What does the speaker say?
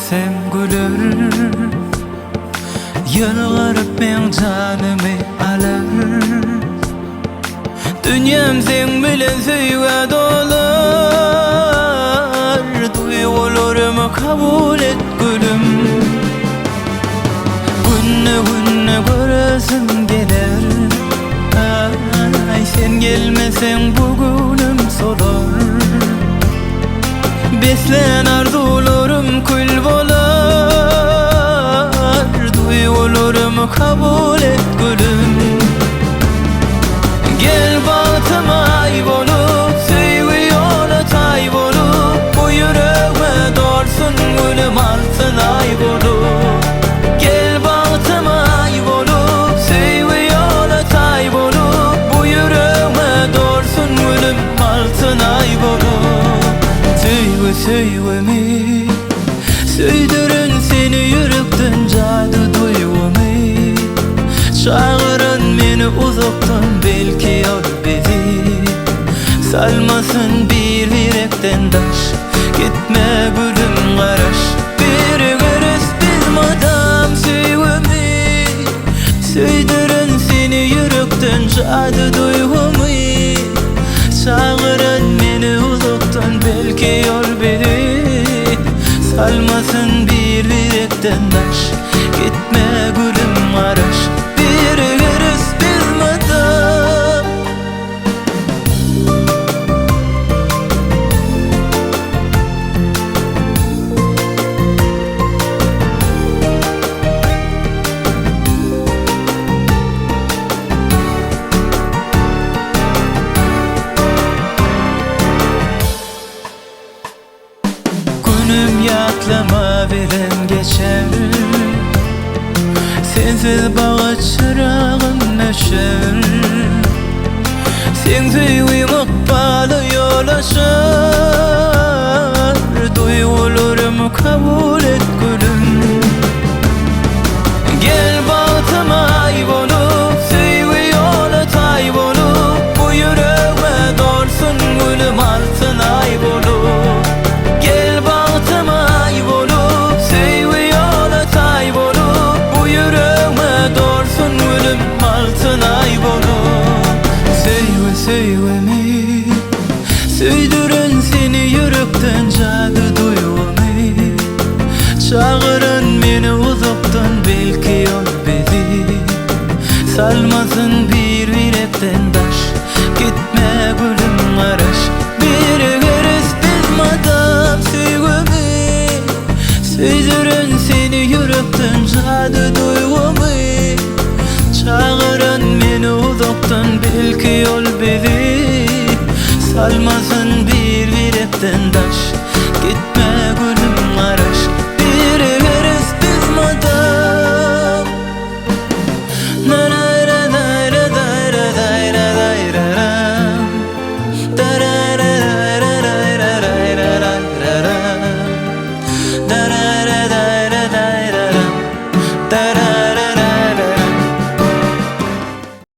sevmesem gülür. Yalvarıp men canımı alır. Dünyam sen bilen söýge dolar. Duygularımı kabul et gülüm. Günne günne göresim geler. Ay sen gelmesen bugünüm solar. Beslen arzularım kül bolar. Duygularımı kabul et gülüm. Gel bağıtıma ay bolup, söýgü yola tay bolup, bu yüreğime dolsun gülüm altın ay bolup. Gel bağıtıma ay bolup, söýgü yola tay bolup, bu yüreğime dolsun gülüm altın ay bolup. Söýgü söýgümi, söýdürün seni yürekden jady duýgumy. Çağırın meni uzaktan belki yol bizi. Salmasın bir yürekten taş. Gitme gülüm garaş. Bir görüş bilmadan söýgümi. Söýdürün seni yürekten jady duýgumy. Çağırın meni uzaktan belki yol bizi. Salmasın bir yürekten taş. Gitme gülüm garaş. Günüm yatlama bilen geçer. Sensiz bağa çırağım neşer. Sen söýgüň ykbaly yol aşar. Duygularımı kabul et gülüm. Gel bağıtıma ay bolup, söýgü yola tay bolup, bu yüreğime dolsun gülüm altın ay bolup. Gel bağıtıma ay bolup, söýgü yola tay bolup, bu yüreğime dolsun gülüm altın ay bolup. Söýgü söýgümi, söýdürün seni yürekden jady duýgumy. Çağırın meni uzaktan belki yol bizi. Salma